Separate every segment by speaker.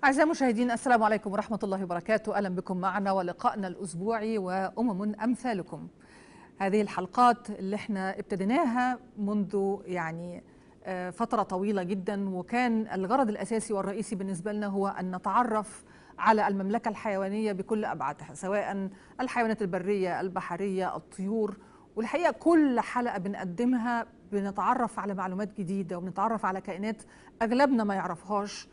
Speaker 1: أعزائي المشاهدين، السلام عليكم ورحمة الله وبركاته. أهلا بكم معنا ولقائنا الأسبوعي وأمم أمثالكم. هذه الحلقات اللي احنا ابتديناها منذ فترة طويلة جدا، وكان الغرض الأساسي والرئيسي بالنسبة لنا هو أن نتعرف على المملكة الحيوانية بكل أبعادها، سواء الحيوانات البرية، البحرية، الطيور. والحقيقة كل حلقة بنقدمها بنتعرف على معلومات جديدة وبنتعرف على كائنات أغلبنا ما يعرفهاش.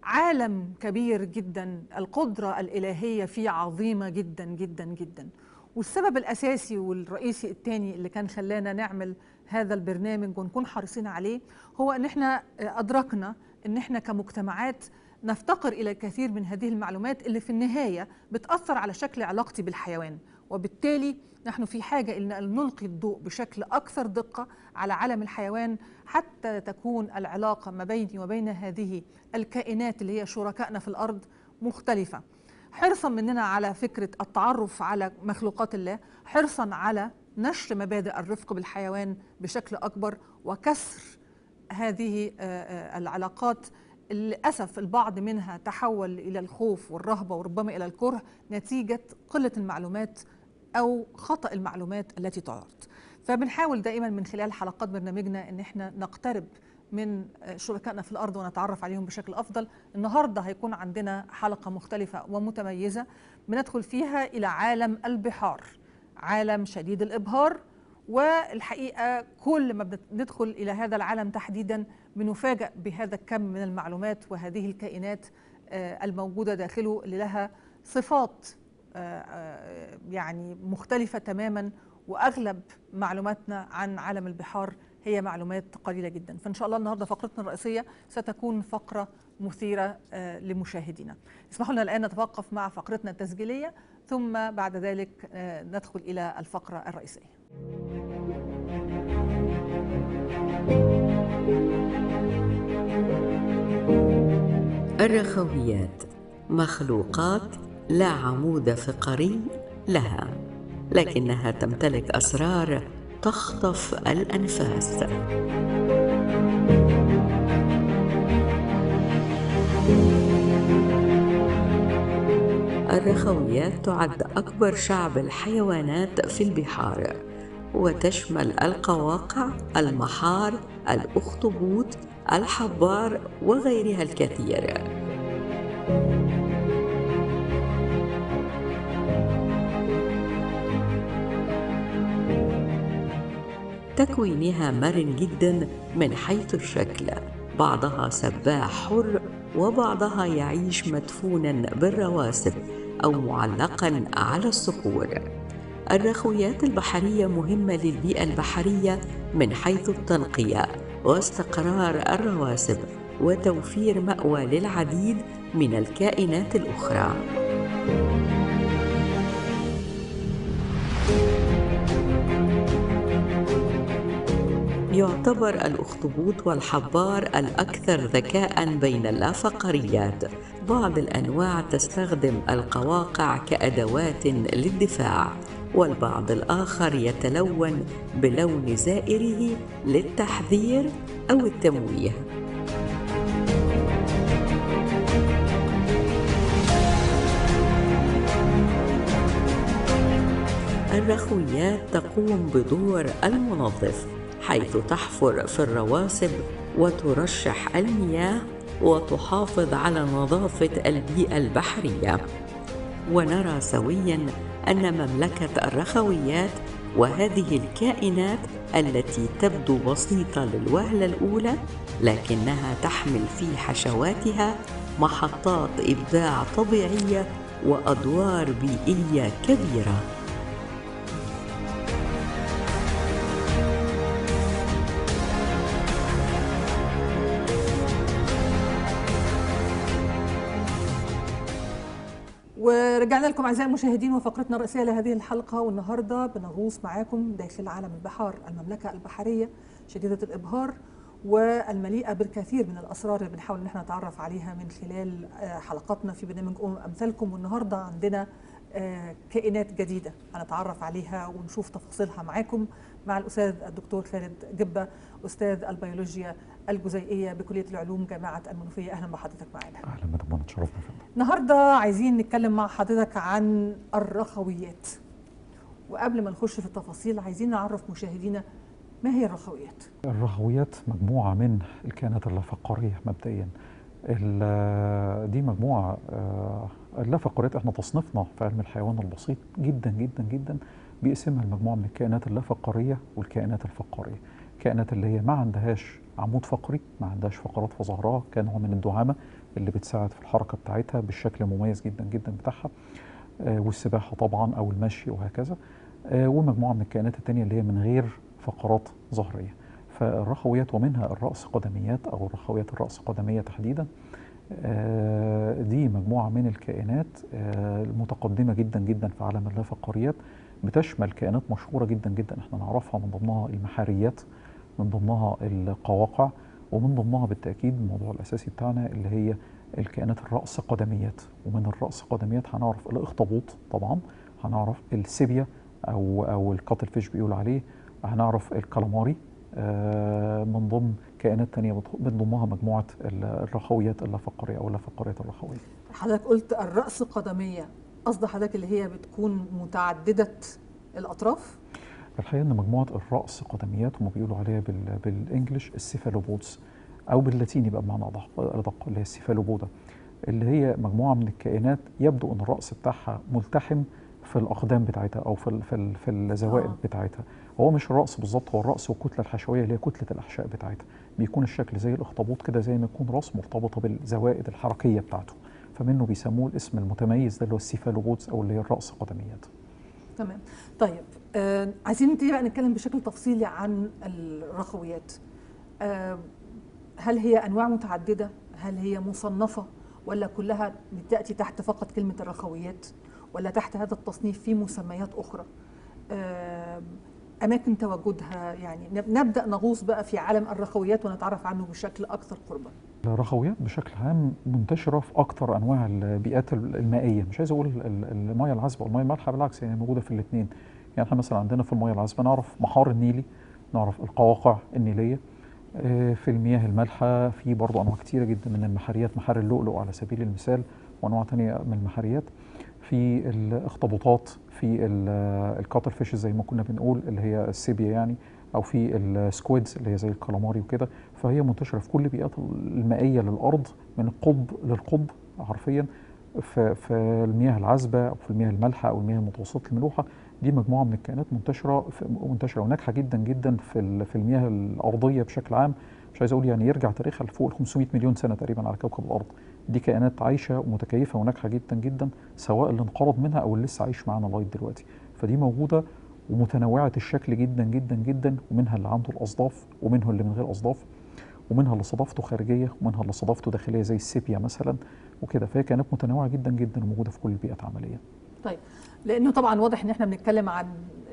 Speaker 1: عالم كبير جدا، القدرة الإلهية فيه عظيمة جدا جدا جدا. والسبب الأساسي والرئيسي الثاني اللي كان خلانا نعمل هذا البرنامج ونكون حريصين عليه هو أن احنا أدركنا أن احنا كمجتمعات نفتقر إلى الكثير من هذه المعلومات اللي في النهاية بتأثر على شكل علاقتي بالحيوان، وبالتالي نحن في حاجة إن نلقي الضوء بشكل أكثر دقة على عالم الحيوان حتى تكون العلاقة ما بيني وبين هذه الكائنات اللي هي شركائنا في الأرض مختلفة. حرصا مننا على فكرة التعرف على مخلوقات الله، حرصا على نشر مبادئ الرفق بالحيوان بشكل أكبر وكسر هذه العلاقات. للأسف البعض منها تحول إلى الخوف والرهبة وربما إلى الكره نتيجة قلة المعلومات أو خطأ المعلومات التي تعرض. فبنحاول دائما من خلال حلقات برنامجنا أن احنا نقترب من شركائنا في الأرض ونتعرف عليهم بشكل أفضل. النهاردة هيكون عندنا حلقة مختلفة ومتميزة بندخل فيها إلى عالم البحار، عالم شديد الإبهار. والحقيقة كل ما بندخل إلى هذا العالم تحديدا بنفاجأ بهذا الكم من المعلومات وهذه الكائنات الموجودة داخله اللي لها صفات مختلفة تماما، وأغلب معلوماتنا عن عالم البحار هي معلومات قليلة جدا. فإن شاء الله النهاردة فقرتنا الرئيسية ستكون فقرة مثيرة لمشاهدينا. اسمحوا لنا الآن نتوقف مع فقرتنا التسجيلية، ثم بعد ذلك ندخل إلى الفقرة الرئيسية.
Speaker 2: الرخويات مخلوقات لا عمود فقري لها، لكنها تمتلك أسرار تخطف الأنفاس. الرخويات تعد أكبر شعب الحيوانات في البحار، وتشمل القواقع، المحار، الأخطبوط، الحبار وغيرها الكثير. تكوينها مرن جدا من حيث الشكل، بعضها سباح حر وبعضها يعيش مدفونا بالرواسب أو معلقا على الصخور. الرخويات البحرية مهمة للبيئة البحرية من حيث التنقية واستقرار الرواسب وتوفير مأوى للعديد من الكائنات الأخرى. يعتبر الأخطبوط والحبار الأكثر ذكاء بين اللافقريات. بعض الأنواع تستخدم القواقع كأدوات للدفاع، والبعض الآخر يتلون بلون زائره للتحذير أو التمويه. الرخويات تقوم بدور المنظف، حيث تحفر في الرواسب وترشح المياه وتحافظ على نظافة البيئة البحرية. ونرى سوياً أن مملكة الرخويات وهذه الكائنات التي تبدو بسيطة للوهلة الأولى، لكنها تحمل في حشواتها محطات إبداع طبيعية وأدوار بيئية كبيرة.
Speaker 1: ورجعنا لكم أعزائي المشاهدين وفقرتنا الرئيسية لهذه الحلقة، والنهاردة بنغوص معاكم داخل عالم البحار، المملكة البحرية شديدة الإبهار والمليئة بالكثير من الأسرار اللي بنحاول إن احنا نتعرف عليها من خلال حلقاتنا في برنامج أمم أمثالكم. والنهاردة عندنا كائنات جديدة هنتعرف عليها ونشوف تفاصيلها معاكم مع الأستاذ الدكتور خالد جبة، أستاذ البيولوجيا الجزيئية بكلية العلوم جامعة المنوفية. أهلا بحضرتك معانا.
Speaker 3: أهلا مدام منى، تشرفنا فندم.
Speaker 1: النهاردة عايزين نتكلم مع حضرتك عن الرخويات، وقبل ما نخش في التفاصيل عايزين نعرف مشاهدينا ما هي الرخويات؟
Speaker 3: الرخويات مجموعة من الكائنات اللافقارية مبدئيا. دي مجموعة اللافقاريات احنا تصنيفنا في علم الحيوان البسيط جدا جدا جدا بيقسمها المجموعة من الكائنات اللافقارية والكائنات الفقارية. الكائنات اللي هي ما عندهاش عمود فقري، ما عندهاش فقرات في ظهرها كنوع من الدعامة اللي بتساعد في الحركة بتاعتها بالشكل المميز جدا جدا بتاعها، والسباحة طبعا أو المشي وهكذا. ومجموعة من الكائنات التانية اللي هي من غير فقرات ظهرية. فالرخويات ومنها الرأس قدميات أو الرخويات الرأس قدمية تحديدا، دي مجموعة من الكائنات المتقدمة جدا جدا في عالم اللافقاريات، بتشمل كائنات مشهورة جدا جدا احنا نعرفها، من ضمنها المحاريات، من ضمنها القواقع، ومن ضمنها بالتأكيد الموضوع الأساسي بتاعنا اللي هي الكائنات الرأس قدميات. ومن الرأس قدميات هنعرف الأخطبوط طبعا، هنعرف السيبيا أو الكاتل فيش بيقول عليه، هنعرف الكالاماري، من ضمن كائنات تانية من ضمنها مجموعة الرخويات اللافقارية أو اللافقاريات الرخوية.
Speaker 1: حضرتك قلت الرأس قدمية، قصد حضرتك اللي هي بتكون متعددة الأطراف؟
Speaker 3: الحقيقة إن مجموعة الرأس قدميات هم بيقولوا عليها بالإنجليش السيفالوبودز، أو باللاتيني بقى بمعنى أدق اللي هي السيفالوبودا، اللي هي مجموعة من الكائنات يبدو أن الرأس بتاعها ملتحم في الأقدام بتاعتها أو في الزوائد بتاعتها. هو مش الرأس بالظبط، هو الرأس والكتلة الحشوية اللي هي كتلة الأحشاء بتاعتها، بيكون الشكل زي الأخطبوط كده، زي ما يكون رأس مرتبطة بالزوائد الحركية بتاعته، فمنه بيسموه الاسم المتميز ده اللي هو السيفالوبودز أو اللي هي الرأس قدميات.
Speaker 1: تمام. طيب عايزين نبتدي بقى نتكلم بشكل تفصيلي عن الرخويات. هل هي أنواع متعددة؟ هل هي مصنفة؟ ولا كلها بتأتي تحت فقط كلمة الرخويات؟ ولا تحت هذا التصنيف في مسميات أخرى؟ أماكن تواجدها، يعني نبدأ نغوص بقى في عالم الرخويات ونتعرف عنه بشكل أكثر قربا.
Speaker 3: الرخويات بشكل عام منتشرة في أكثر أنواع البيئات المائية، مش عايز أقول المياه العذبة أو المياه المالحة، بالعكس يعني موجودة في الاثنين. يعني احنا مثلا عندنا في المياه العذبة نعرف محار النيلي، نعرف القواقع النيلية. في المياه المالحة في برضو أنواع كتيرة جدا من المحاريات، محار اللؤلؤ على سبيل المثال، وأنواع تانية من المحاريات. في الأخطبوطات، في الكاتل فيش زي ما كنا بنقول اللي هي السيبيا يعني، أو في السكويدز اللي هي زي الكالاماري وكده. فهي منتشرة في كل البيئات المائية للأرض من القطب للقطب حرفيا، في المياه العذبة أو في المياه المالحة أو المياه المتوسطة الملوحة. دي مجموعة من الكائنات منتشرة وناجحة جدا جدا في المياه الأرضية بشكل عام. مش عايز أقول يعني يرجع تاريخها لفوق ال 500 مليون سنة تقريبا على كوكب الأرض. دي كائنات عايشة ومتكيفة وناجحة جدا جدا، سواء اللي انقرض منها أو اللي لسه عايش معانا لغاية دلوقتي. فدي موجودة ومتنوعة الشكل جدا جدا جدا، ومنها اللي عنده الأصداف ومنها اللي من غير أصداف، ومنها اللي صدافته خارجية ومنها اللي صدافته داخلية زي السيبيا مثلا وكده. فهي كائنات متنوعة جدا جدا وموجودة في كل البيئات عمليا.
Speaker 1: طيب، لأنه طبعا واضح إن احنا بنتكلم عن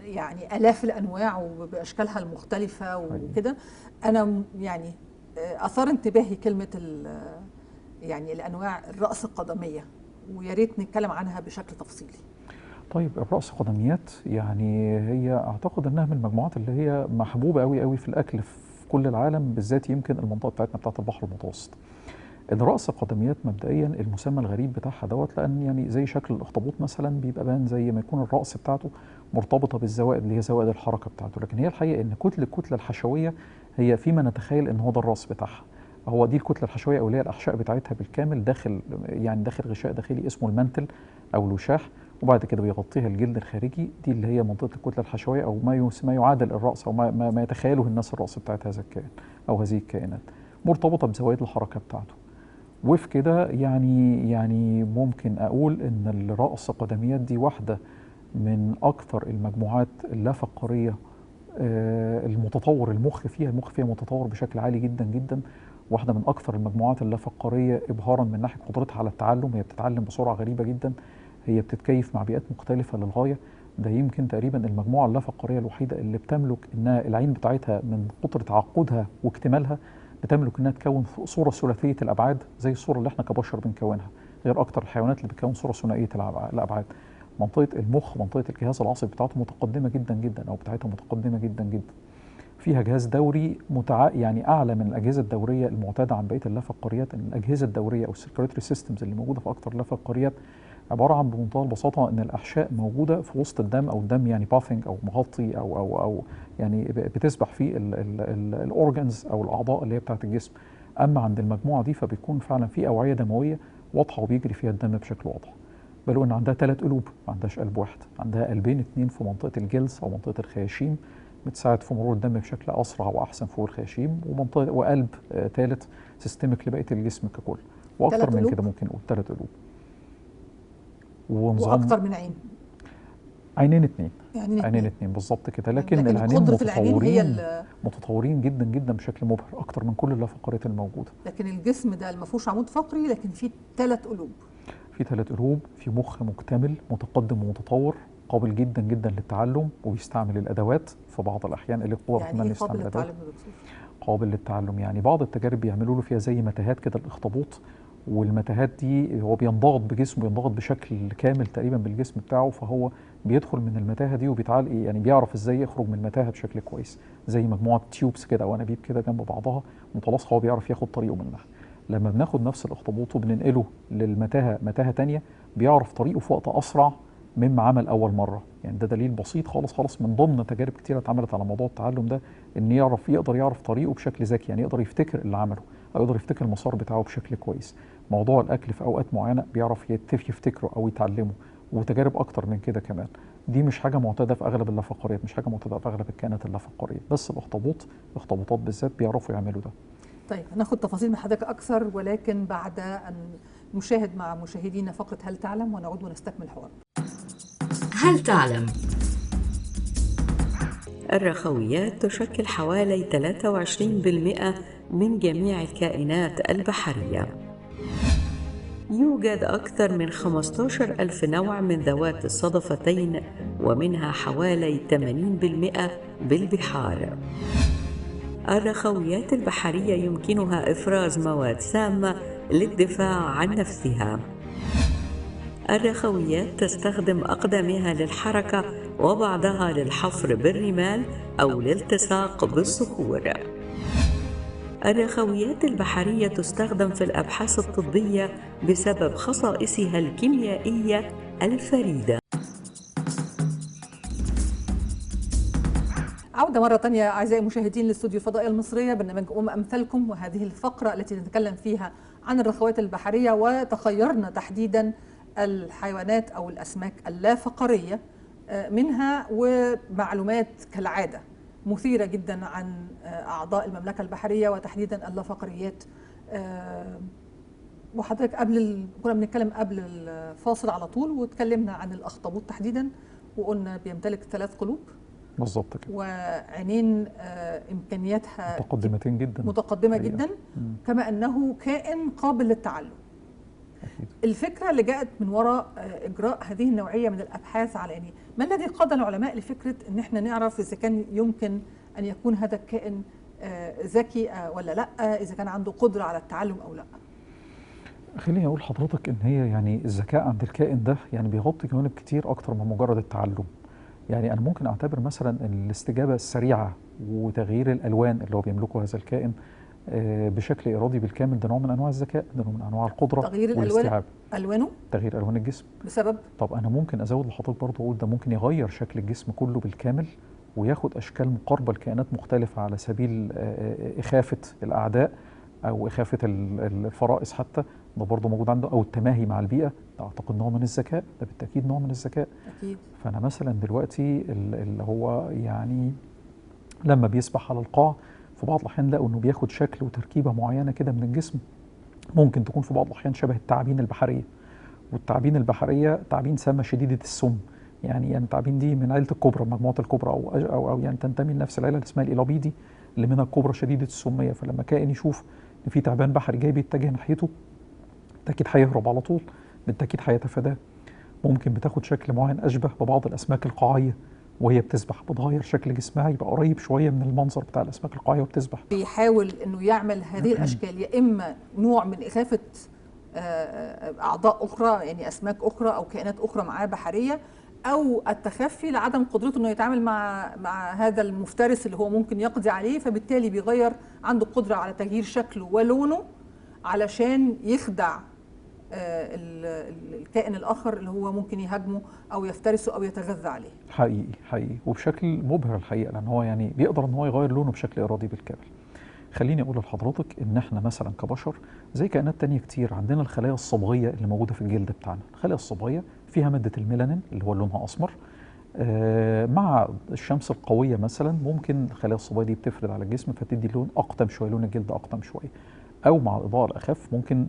Speaker 1: يعني آلاف الأنواع وبأشكالها المختلفة وكده. أنا يعني أثار انتباهي كلمة يعني الأنواع الرأس القدمية، ويا ريت نتكلم عنها بشكل تفصيلي.
Speaker 3: طيب الرأس قدميات يعني هي أعتقد أنها من المجموعات اللي هي محبوبة قوي قوي في الأكل في كل العالم، بالذات يمكن المنطقة بتاعتنا بتاعت البحر المتوسط. الرأس قدميات مبدئيا المسمى الغريب بتاعها دوت، لأن يعني زي شكل الأخطبوط مثلا بيبقى بان زي ما يكون الرأس بتاعته مرتبطة بالزوائد اللي هي زوائد الحركة بتاعته، لكن هي الحقيقة إن الكتلة الحشوية هي فيما نتخيل إن هو ده الرأس بتاعها. هو دي الكتلة الحشوية أو اللي هي الأحشاء بتاعتها بالكامل داخل غشاء داخلي اسمه المانتل أو الوشاح، وبعد كده بيغطيها الجلد الخارجي. دي اللي هي منطقة الكتلة الحشوية أو ما يعادل الرأس أو ما يتخيله الناس الرأس بتاعت هذا الكائن أو هذه الكائنات، مرتبطة بزوائد الحركة بتاعته. وفي كده يعني ممكن أقول إن الرأس قدميات دي واحدة من أكثر المجموعات اللافقارية المتطور. المخ فيها متطور بشكل عالي جدا جدا. واحدة من أكثر المجموعات اللافقارية إبهارا من ناحية قدرتها على التعلم. هي بتتعلم بسرعة غريبة جدا، هي بتتكيف مع بيئات مختلفة للغاية. ده يمكن تقريبا المجموعة اللافقارية الوحيدة اللي بتملك إنها العين بتاعتها من كتر تعقدها واكتمالها بتملك إنها تكون صورة ثلاثية الأبعاد زي الصورة اللي إحنا كبشر بنكونها، غير أكتر الحيوانات اللي بتكون صورة ثنائية الأبعاد. منطقه المخ، منطقه الجهاز العصبي بتاعته متقدمه جدا جدا، او بتاعتها متقدمه جدا جدا. فيها جهاز دوري يعني اعلى من الاجهزه الدوريه المعتاده عن بقيه اللافقاريات. ان الاجهزه الدوريه او السيركيولاتري سيستمز اللي موجوده في اكثر اللافقاريات عباره عن بمنتهى البساطه ان الاحشاء موجوده في وسط الدم، او الدم يعني بافنج او مغطي او يعني بتسبح فيه الاورجنز او الاعضاء اللي هي بتاعه الجسم. اما عند المجموعه دي فبيكون فعلا في اوعيه دمويه واضحه وبيجري فيها الدم بشكل واضح. بل ان عندها 3 قلوب، ما عندهاش قلب واحد، عندها قلبين، 2 في منطقه الجلز او منطقه الخياشيم بتساعد في مرور الدم بشكل اسرع واحسن فوق الخياشيم، وقلب ثالث سيستمك لبقيه الجسم ككل. واكثر من كده ممكن نقول 3 قلوب.
Speaker 1: واكثر من عين.
Speaker 3: عينين 2.
Speaker 1: يعني
Speaker 3: عينين 2 بالظبط كده. لكن العينين متطورين جدا جدا بشكل مبهر اكتر من كل اللافقاريات الموجوده.
Speaker 1: لكن الجسم ده ما فيهوش عمود فقري، لكن فيه 3 قلوب.
Speaker 3: في 3 قلوب، في مخ مكتمل متقدم ومتطور قابل جدا جدا للتعلم، وبيستعمل الادوات في بعض الاحيان اللي قوه
Speaker 1: يعني ايه قابل للتعلم؟
Speaker 3: قابل للتعلم يعني بعض التجارب بيعملوا له فيها زي متاهات كده، الاخطبوط، والمتاهات دي هو بينضغط بجسمه، بينضغط بشكل كامل تقريبا بالجسم بتاعه، فهو بيدخل من المتاهه دي وبيتعال يعني بيعرف ازاي يخرج من المتاهه بشكل كويس، زي مجموعه تيوبس كده او انابيب كده جنب بعضها متلاصقه، هو بيعرف ياخد طريقه منها. لما بناخد نفس الاخطبوط وبننقله للمتاهه متاهه ثانيه بيعرف طريقه في وقت اسرع مما عمل اول مره. يعني ده دليل بسيط خالص من ضمن تجارب كتيره اتعملت على موضوع التعلم ده، ان يقدر يعرف طريقه بشكل ذكي، يعني يقدر يفتكر اللي عمله او يقدر يفتكر المسار بتاعه بشكل كويس. موضوع الاكل في اوقات معينه بيعرف يفتكره او يتعلمه، وتجارب اكتر من كده كمان. دي مش حاجه معتاده في اغلب اللافقاريات، مش حاجه معتاده في اغلب الكائنات اللافقاريه، بس الاخطبوطات بالذات بيعرفوا يعملوا ده.
Speaker 1: طيب هناخد تفاصيل من حضرتك اكثر، ولكن بعد ان نشاهد مع مشاهدينا فقره هل تعلم، ونعود ونستكمل الحوار.
Speaker 2: هل تعلم؟ الرخويات تشكل حوالي 23% من جميع الكائنات البحرية. يوجد أكثر من 15,000 نوع من ذوات الصدفتين، ومنها حوالي 80% بالبحار. الرخويات البحرية يمكنها إفراز مواد سامة للدفاع عن نفسها. الرخويات تستخدم أقدامها للحركة وبعضها للحفر بالرمال أو الالتصاق بالصخور. الرخويات البحرية تستخدم في الأبحاث الطبية بسبب خصائصها الكيميائية الفريدة.
Speaker 1: عودة مرة تانية أعزائي المشاهدين لاستوديو الفضائية المصرية، برنامج أمثالكم، وهذه الفقرة التي نتكلم فيها عن الرخويات البحرية، وتخيرنا تحديدا الحيوانات أو الأسماك اللافقارية منها، ومعلومات كالعادة مثيرة جدا عن أعضاء المملكة البحرية وتحديدا اللافقاريات. وحضرتك كنا بنتكلم قبل الفاصل على طول، وتكلمنا عن الأخطبوط تحديدا، وقلنا بيمتلك 3 قلوب
Speaker 3: بالظبط كده،
Speaker 1: وعينين إمكانياتها متقدمة جدا كما أنه كائن قابل للتعلم.
Speaker 3: أكيد.
Speaker 1: الفكرة اللي جاءت من وراء إجراء هذه النوعية من الأبحاث على يعني ما الذي قاد العلماء لفكرة أن احنا نعرف إذا كان يمكن أن يكون هذا الكائن ذكي ولا لا، إذا كان عنده قدرة على التعلم أو لا؟
Speaker 3: خليني أقول لحضرتك إن هي يعني الذكاء عند الكائن ده يعني بيغطي جوانب كتير أكتر من مجرد التعلم. يعني أنا ممكن أعتبر مثلا الاستجابة السريعة وتغيير الألوان اللي هو بيملكه هذا الكائن بشكل إرادي بالكامل، ده نوع من أنواع الذكاء، ده نوع من أنواع القدرة
Speaker 1: تغيير الألوان.
Speaker 3: تغيير ألوان الجسم
Speaker 1: بسبب؟
Speaker 3: طب أنا ممكن أزود لحضرتك برضه أقول ده ممكن يغير شكل الجسم كله بالكامل، وياخد أشكال مقاربة لكائنات مختلفة على سبيل إخافة الأعداء أو إخافة الفرائس حتى، ده برضه موجود عنده، أو التماهي مع البيئة، ده أعتقد نوع من الذكاء، ده بالتأكيد نوع من الذكاء.
Speaker 1: أكيد.
Speaker 3: فأنا مثلا دلوقتي اللي هو يعني لما بيسبح على القاع في بعض الأحيان نلاقوا إنه بياخد شكل وتركيبة معينة كده من الجسم، ممكن تكون في بعض الأحيان شبه التعابين البحرية. والتعابين البحرية تعابين سامة شديدة السم، يعني التعابين دي من عائلة الكبرى، مجموعة الكبرى، أو يعني تنتمي لنفس العائلة اللي اسمها الإيلابيدي اللي منها الكبرى شديدة السمية. فلما كائن يشوف إن في تعبان بحري جاي بيتجه ناحيته بالتأكيد هيهرب على طول، بالتأكيد هيتفاداه. ممكن بتاخد شكل معين أشبه ببعض الأسماك القاعية وهي بتسبح، بتغير شكل جسمها يبقى قريب شوية من المنظر بتاع الأسماك القاعية وبتسبح.
Speaker 1: بيحاول إنه يعمل هذه الأشكال، يا إما نوع من إخافة اعضاء اخرى، يعني اسماك اخرى او كائنات اخرى معاه بحريه، او التخفي لعدم قدرته انه يتعامل مع هذا المفترس اللي هو ممكن يقضي عليه، فبالتالي بيغير عنده قدره على تغيير شكله ولونه علشان يخدع الكائن الاخر اللي هو ممكن يهاجمه او يفترسه او يتغذى عليه.
Speaker 3: حقيقي وبشكل مبهر الحقيقه، لان هو يعني بيقدر ان هو يغير لونه بشكل ارادي بالكامل. خليني اقول لحضرتك ان احنا مثلا كبشر زي كائنات تانية كتير عندنا الخلايا الصبغيه اللي موجوده في الجلد بتاعنا. الخلايا الصبغيه فيها ماده الميلانين اللي هو لونها اسمر. مع الشمس القويه مثلا ممكن الخلايا الصبغيه دي بتفرد على الجسم فتدي لون اقطم شويه، لون الجلد اقطم شويه. او مع الاضاءه الاخف ممكن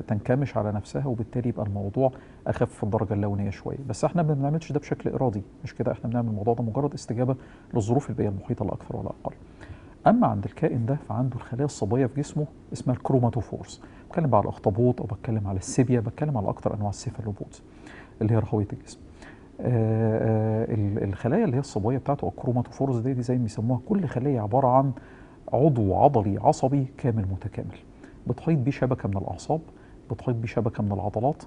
Speaker 3: تنكمش على نفسها، وبالتالي يبقى الموضوع اخف في الدرجه اللونيه شويه. بس احنا ما بنعملش ده بشكل ارادي، مش كده، احنا بنعمل الموضوع ده مجرد استجابه للظروف البيئيه المحيطه لا اكثر ولا اقل. اما عند الكائن ده فعنده الخلايا الصبغيه في جسمه اسمها الكروماتوفورز. بتكلم بقى على الاخطبوط او بتكلم على السيبيا، بتكلم على اكثر انواع السيفالوبودز اللي هي رخويه الجسم. الخلايا اللي هي الصبغيه بتاعته او الكروماتوفورز دي زي ما بيسموها، كل خليه عباره عن عضو عضلي عصبي كامل متكامل، بتحيط بيه شبكه من الاعصاب، بتحيط بيه شبكه من العضلات،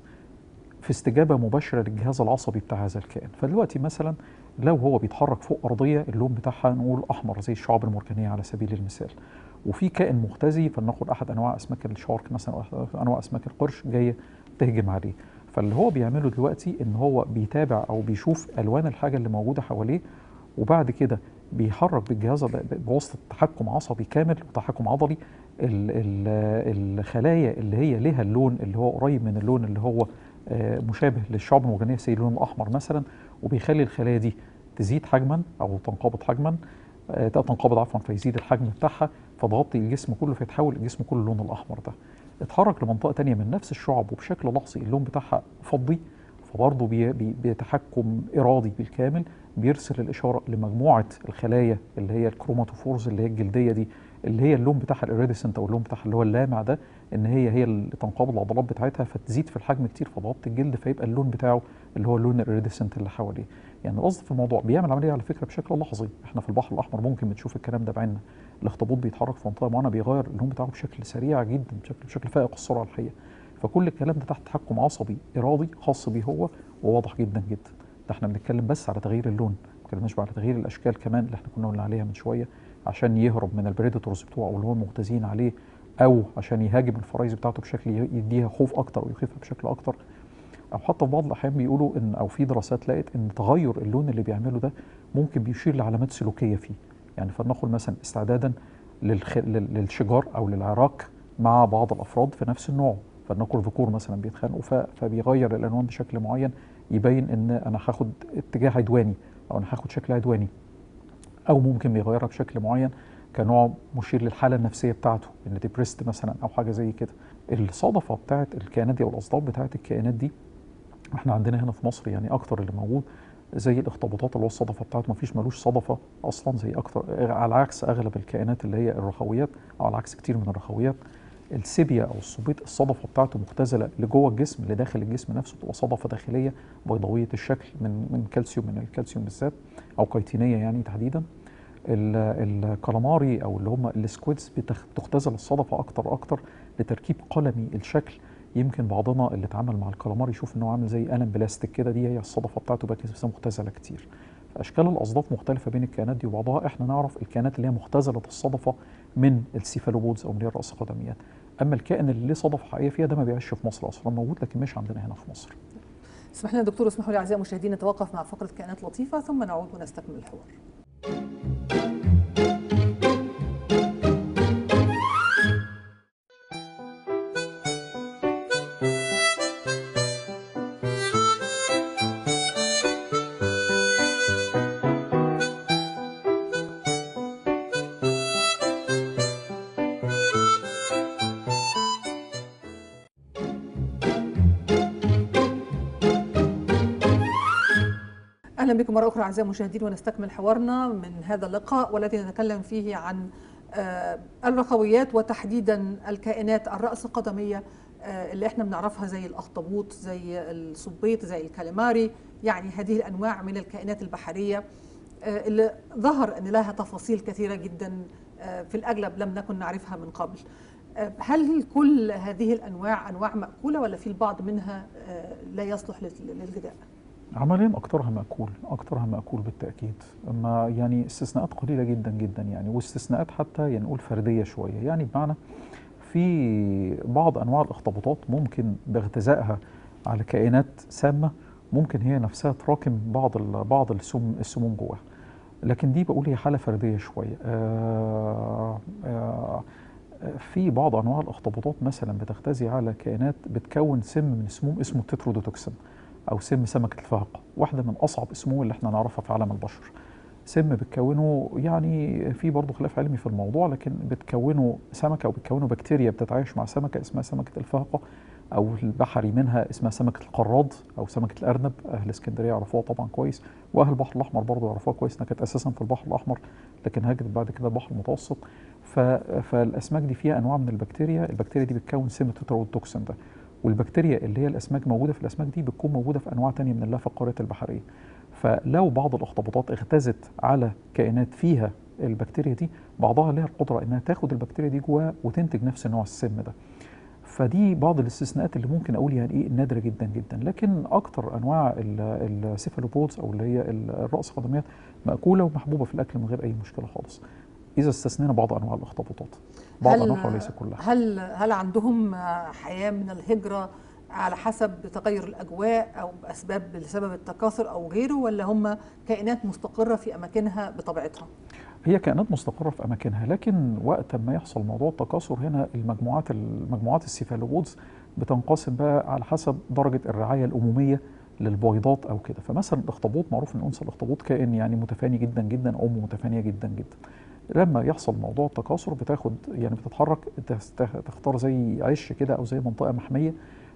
Speaker 3: في استجابه مباشره للجهاز العصبي بتاع هذا الكائن. فدلوقتي مثلا لو هو بيتحرك فوق ارضيه اللون بتاعها نقول احمر زي الشعاب المرجانيه على سبيل المثال، وفي كائن مختزي فلناخد احد انواع اسماك الشارك مثلا او انواع اسماك القرش جايه تهجم عليه، فاللي هو بيعمله دلوقتي ان هو بيتابع او بيشوف الوان الحاجه اللي موجوده حواليه، وبعد كده بيحرك بالجهاز بواسطه تحكم عصبي كامل وتحكم عضلي الخلايا اللي هي لها اللون اللي هو قريب من اللون اللي هو مشابه للشعب المرجانيه زي اللون الاحمر مثلا، وبيخلي الخلايا دي تزيد حجما او تنقبض حجما، تنقبض عفوا فيزيد الحجم بتاعها فتغطي الجسم كله فيتحول الجسم كله اللون الاحمر ده. اتحرك لمنطقه تانية من نفس الشعب وبشكل لحظي اللون بتاعها فضي، فبرضه بتحكم ارادي بالكامل بيرسل الاشاره لمجموعه الخلايا اللي هي الكروماتوفورز اللي هي الجلديه دي، اللي هي اللون بتاعها الاريديسنت او اللون بتاعها اللي هو اللامع ده، ان هي اللي تنقبض العضلات بتاعتها فتزيد في الحجم كتير فتغطي الجلد فيبقى اللون بتاعه اللي هو اللون الاريديسنت اللي حواليه. يعني القصد في الموضوع بيعمل عمليه على فكره بشكل لحظي، احنا في البحر الاحمر ممكن بنشوف الكلام ده بعيننا، الاخطبوط بيتحرك في منطقه معينه بيغير اللون بتاعه بشكل سريع جدا، بشكل فائق السرعه الحقيقه. فكل الكلام ده تحت تحكم عصبي ارادي خاص بيه هو وواضح جدا جدا. ده احنا بنتكلم بس على تغيير اللون، ما اتكلمناش على تغيير الاشكال كمان اللي احنا كنا قلنا عليها من شويه، عشان يهرب من البريدتورز بتوعه او اللي هم مغتازين عليه، او عشان يهاجم الفرايز بتاعته بشكل يديها خوف اكتر او يخيفها بشكل اكتر، او حتى في بعض الاحيان بيقولوا ان او في دراسات لقت ان تغير اللون اللي بيعمله ده ممكن بيشير لعلامات سلوكيه فيه. يعني فلنقل مثلا استعدادا للشجار او للعراك مع بعض الافراد في نفس النوع، فلنقل ذكور مثلا بيتخانقوا فبيغير الالوان بشكل معين يبين ان انا هاخد اتجاه عدواني او انا هاخد شكل عدواني، او ممكن بيغيرها بشكل معين كنوع مشير للحاله النفسيه بتاعته ان ديبريست مثلا او حاجه زي كده. الصدفه بتاعت الكائنات دي او الاصداف بتاعت الكائنات دي احنا عندنا هنا في مصر يعني اكتر اللي موجود زي الاخطبوطات اللي هو الصدفه بتاعته مفيش ملوش صدفه اصلا زي اكتر، على عكس اغلب الكائنات اللي هي الرخويات او على عكس كتير من الرخويات. السيبيا او الصبيط الصدفه بتاعته مختزله لجوه الجسم لداخل الجسم نفسه، بتبقى صدفه داخليه بيضاويه الشكل من كالسيوم، من الكالسيوم بالذات او كيتينيه يعني تحديدا. الكالاماري او اللي هم السكويدز بتختزل الصدفه اكتر لتركيب قلمي الشكل. يمكن بعضنا اللي اتعامل مع الكالامار يشوف انه عامل زي قلم بلاستيك كده، دي هي الصدفه بتاعته بس مختزله كتير. فاشكال الاصداف مختلفه بين الكائنات دي وبعضها. احنا نعرف الكائنات اللي هي مختزله الصدفه من السيفالوبودز او من الراس قدميات، اما الكائن اللي ليه صدفه حقيقيه فيها ده ما بيعيش في مصر اصلا، موجود لكن مش عندنا هنا في مصر.
Speaker 1: اسمح لنا دكتور، اسمحوا لي اعزائي المشاهدين نتوقف مع فقره كائنات لطيفه ثم نعود ونستكمل الحوار. أهلا بكم مرة أخرى أعزائي المشاهدين، ونستكمل حوارنا من هذا اللقاء والذي نتكلم فيه عن الرخويات وتحديدا الكائنات الرأس قدمية اللي احنا بنعرفها زي الأخطبوط، زي الصبيط، زي الكاليماري، يعني هذه الأنواع من الكائنات البحرية اللي ظهر أن لها تفاصيل كثيرة جدا في الأغلب لم نكن نعرفها من قبل. هل كل هذه الأنواع أنواع مأكولة ولا في البعض منها لا يصلح للغذاء؟
Speaker 3: عمليا اكترها مأكول بالتأكيد، اما يعني استثناءات قليلة جدا جدا يعني، واستثناءات حتى يعني نقول فردية شوية، يعني بمعنى في بعض انواع الاخطبوطات ممكن باغتذائها على كائنات سامة ممكن هي نفسها تراكم بعض السموم جواها، لكن دي بقول هي حالة فردية شوية. في بعض انواع الاخطبوطات مثلا بتغتذي على كائنات بتكون سم من السموم اسمه التترودوتوكسين او سم سمكه الفهق، واحده من اصعب السموم اللي احنا نعرفها في عالم البشر. سم بتكونه يعني في برضه خلاف علمي في الموضوع، لكن بتكونه سمكه او بتكونه بكتيريا بتتعايش مع سمكه اسمها سمكه الفهقه، او البحري منها اسمها سمكه القراض او سمكه الارنب. اهل اسكندريه يعرفوها طبعا كويس، واهل البحر الاحمر برضه يعرفوها كويس، انها كانت اساسا في البحر الاحمر لكن هاجت بعد كده البحر المتوسط. فالاسماك دي فيها انواع من البكتيريا دي بتكون سم التترودوتوكسين ده، والبكتيريا اللي هي الاسماك موجوده في الاسماك دي بتكون موجوده في انواع تانية من اللافقارات البحريه. فلو بعض الاخطبوطات اغتازت على كائنات فيها البكتيريا دي، بعضها لها القدره انها تاخد البكتيريا دي جواها وتنتج نفس نوع السم ده. فدي بعض الاستثناءات اللي ممكن اقول يعني ايه نادره جدا جدا، لكن اكتر انواع السيفالوبودز او اللي هي الراس قدميات مأكوله ومحبوبه في الاكل من غير اي مشكله خالص، اذا استثنينا بعض انواع الاخطبوطات، بعض انواعها وليس كلها.
Speaker 1: هل عندهم حياة من الهجرة على حسب تغير الأجواء أو بسبب التكاثر أو غيره، ولا هم كائنات مستقرة في أماكنها بطبيعتها؟
Speaker 3: هي كائنات مستقرة في أماكنها، لكن وقت ما يحصل موضوع التكاثر هنا المجموعات السيفالوبودز بتنقسم بقى على حسب درجة الرعاية الأمومية للبويضات أو كده. فمثلا الأخطبوط معروف إن أنثى الأخطبوط كائن يعني متفاني جدا جدا، أم متفانية جدا جدا. لما يحصل موضوع التكاثر بتاخد يعني بتتحرك تختار زي عش كده أو زي منطقة محمية،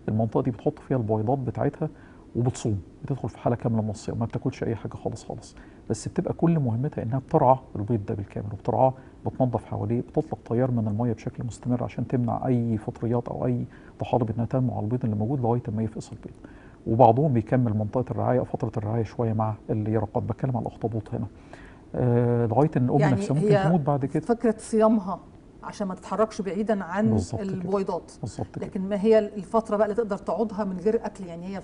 Speaker 3: المنطقة دي بتحط فيها البويضات بتاعتها وبتصوم، بتدخل في حالة كاملة من الصيام، ما بتاكلش أي حاجة خالص خالص، بس بتبقى كل مهمتها انها بترعى البيض ده بالكامل وبترعاه، بتنظف حواليه، بتطلق تيار من الميه بشكل مستمر عشان تمنع اي فطريات او اي طحالب انها تنمو على البيض اللي موجود لغايه ما يفقس البيض. وبعضهم بيكمل منطقه الرعايه او فتره الرعايه شويه مع اليرقات، بتكلم على الاخطبوط هنا، لغايه ان الام
Speaker 1: يعني
Speaker 3: نفسها ممكن تموت بعد كده.
Speaker 1: فكرة صيامها عشان ما تتحركش بعيدا عن البويضات، لكن ما هي الفترة بقى اللي تقدر تقعدها من غير أكل؟ يعني هي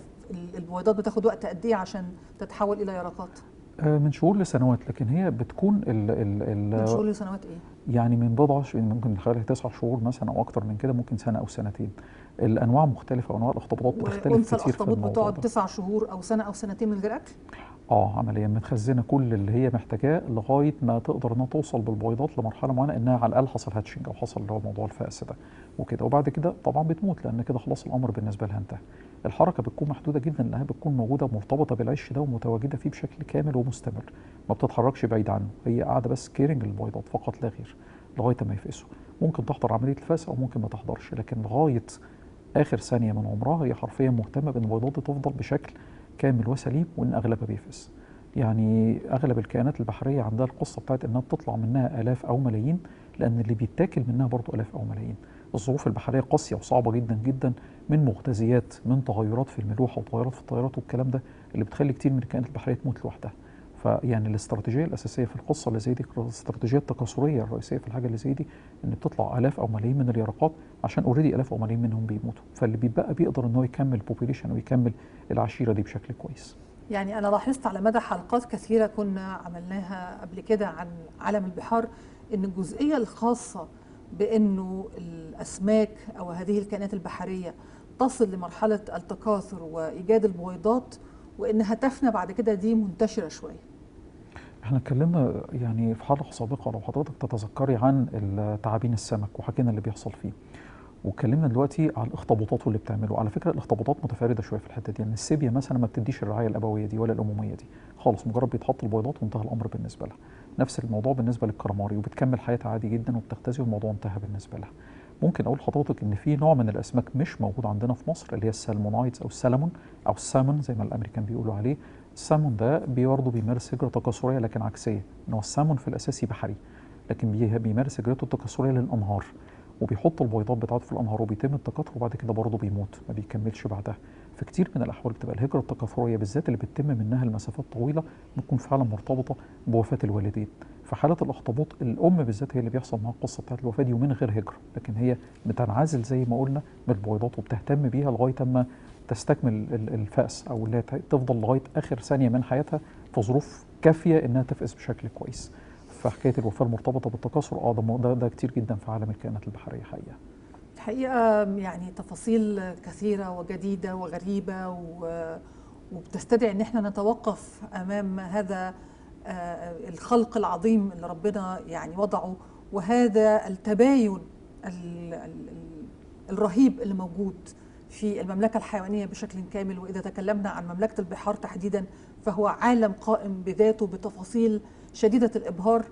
Speaker 1: البويضات بتاخد وقت قد إيه عشان تتحول إلى يرقات؟
Speaker 3: من شهور لسنوات، لكن هي بتكون
Speaker 1: من شهور لسنوات ايه؟
Speaker 3: يعني من بضع ممكن حوالي 9 شهور مثلا او اكتر من كده، ممكن سنه او سنتين. الانواع مختلفه وانواع الاخطبوطات بتختلف كتير في الموضوع.
Speaker 1: الاخطبوط بتقعد 9 شهور او سنه او سنتين من غير اكل؟
Speaker 3: عمليا متخزنه كل اللي هي محتاجاه لغايه ما تقدر انها توصل بالبويضات لمرحله معينه انها على الاقل حصل هاتشنج او حصل اللي هو موضوع الفأس ده وكده، وبعد كده طبعا بتموت لان كده خلاص الامر بالنسبه لها انتهى. الحركه بتكون محدوده جدا لانها بتكون موجوده مرتبطه بالعش ده ومتواجده فيه بشكل كامل ومستمر، ما بتتحركش بعيد عنه، هي قاعده بس كيرنج للبويضات فقط لا غير لغايه ما يفقسوا. ممكن تحضر عمليه الفأس او ممكن ما تحضرش، لكن لغايه اخر ثانيه من عمرها هي حرفيا مهتمه بان البويضات دي تفضل بشكل كامل وسليم وان اغلبها بيفقس. يعني اغلب الكائنات البحريه عندها القصه بتاعت انها بتطلع منها الاف او ملايين، لان اللي بيتاكل منها برضه الاف او ملايين. الظروف البحريه قاسيه وصعبه جدا جدا، من مغتزيات، من تغيرات في الملوحه وتغيرات في التيارات والكلام ده اللي بتخلي كتير من الكائنات البحريه تموت لوحدها. فيعني الاستراتيجيه الاساسيه في القصه اللي زي دي، الاستراتيجيه التكاثريه الرئيسيه في الحاجه اللي زي دي، ان بتطلع الاف او ملايين من اليرقات عشان اوريدي الاف او ملايين منهم بيموتوا، فاللي بيبقى بيقدر ان هو يكمل بوبيليشن ويكمل العشيره دي بشكل كويس.
Speaker 1: يعني أنا لاحظت على مدى حلقات كثيرة كنا عملناها قبل كده عن عالم البحار إن الجزئية الخاصة بأنه الأسماك أو هذه الكائنات البحرية تصل لمرحلة التكاثر وإيجاد البويضات وإنها تفنى بعد كده دي منتشرة شوية.
Speaker 3: احنا اتكلمنا يعني في حلقة سابقة لو حضرتك تتذكري عن تعابين السمك وحكينا اللي بيحصل فيه، واتكلمنا دلوقتي على الاخطبوطات واللي بتعمله. على فكره الاخطبوطات متفرده شويه في الحته دي، يعني السيبيا مثلا ما بتديش الرعايه الابويه دي ولا الاموميه دي خالص، مجرد بيتحط البيضات وانتهى الامر بالنسبه لها. نفس الموضوع بالنسبه للكراماري، وبتكمل حياتها عادي جدا وبتختزي والموضوع انتهى بالنسبه لها. ممكن اقول لحضرتك ان في نوع من الاسماك مش موجود عندنا في مصر اللي هي السالمونايتس او السلمون او السامون زي ما الامريكان بيقولوا عليه. السامون ده برضه بيمارس هجره تكاثريه لكن عكسيه، ان هو السامون في الاساس بحري لكن بيمارس هجرته التكاثريه للانهار، وبيحط البيضات بتاعته في الانهار وبيتم التكاثر وبعد كده برضه بيموت ما بيكملش بعدها. في كتير من الاحوال بتبقى الهجره التكاثريه بالذات اللي بتتم منها المسافات طويله بتكون فعلا مرتبطه بوفاه الوالدين، في حالة الأخطبوط الأم بالذات هي اللي بيحصل معاها القصة بتاعت الوفاة دي يومين غير هجرة، لكن هي بتنعزل زي ما قلنا من البويضات وبتهتم بيها لغاية ما تستكمل الفأس، أو اللي تفضل لغاية آخر ثانية من حياتها في ظروف كافية إنها تفأس بشكل كويس. فحكاية الوفاة المرتبطة بالتكاثر ده كتير جدا في عالم الكائنات البحرية
Speaker 1: حقيقة يعني تفاصيل كثيرة وجديدة وغريبة وبتستدعي ان احنا نتوقف امام هذا الخلق العظيم اللي ربنا يعني وضعه، وهذا التباين الرهيب اللي موجود في المملكة الحيوانية بشكل كامل. وإذا تكلمنا عن مملكة البحار تحديدا فهو عالم قائم بذاته بتفاصيل شديدة الإبهار،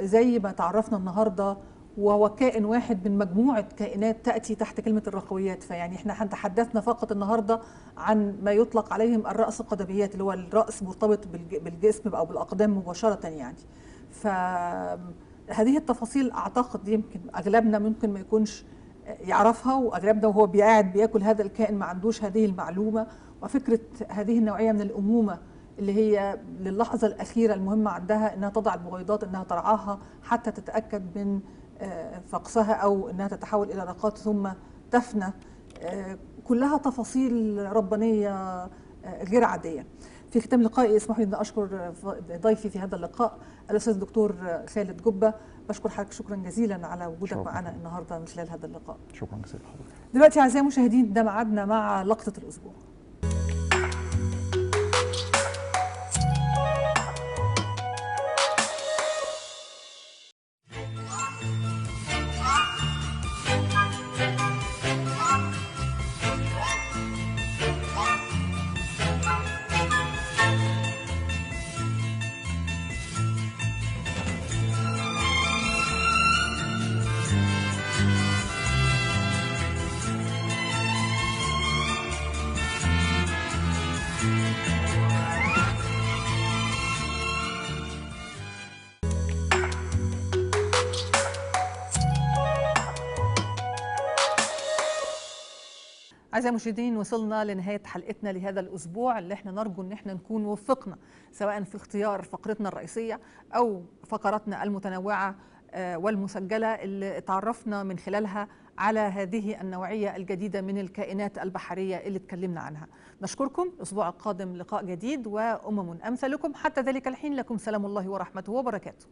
Speaker 1: زي ما تعرفنا النهاردة، وهو كائن واحد من مجموعة كائنات تأتي تحت كلمة الرخويات. فيعني احنا تحدثنا فقط النهاردة عن ما يطلق عليهم الرأس القدميات، اللي هو الرأس مرتبط بالجسم أو بالأقدام مباشرة يعني. فهذه التفاصيل أعتقد يمكن أغلبنا ممكن ما يكونش يعرفها، وأغلبنا وهو قاعد بياكل هذا الكائن ما عندوش هذه المعلومة. وفكرة هذه النوعية من الأمومة اللي هي للحظة الأخيرة المهمة عندها إنها تضع البويضات، إنها ترعاها حتى تتأكد من فقسها أو إنها تتحول إلى رقات ثم تفنى، كلها تفاصيل ربانية غير عادية. في ختام لقائي اسمحوا لي أن أشكر ضيفي في هذا اللقاء الأستاذ الدكتور خالد جبة. بشكر حضرتك شكرا جزيلا على وجودك معنا النهارده من خلال هذا اللقاء.
Speaker 3: شكرا جزيلا لحضرتك.
Speaker 1: دلوقتي أعزائي المشاهدين ده ميعادنا مع لقطة الأسبوع. أعزائي المشاهدين وصلنا لنهاية حلقتنا لهذا الأسبوع، اللي احنا نرجو ان احنا نكون وفقنا سواء في اختيار فقرتنا الرئيسية أو فقراتنا المتنوعة والمسجلة اللي تعرفنا من خلالها على هذه النوعية الجديدة من الكائنات البحرية اللي اتكلمنا عنها. نشكركم. الأسبوع القادم لقاء جديد وأمم أمثلكم. حتى ذلك الحين لكم سلام الله ورحمته وبركاته.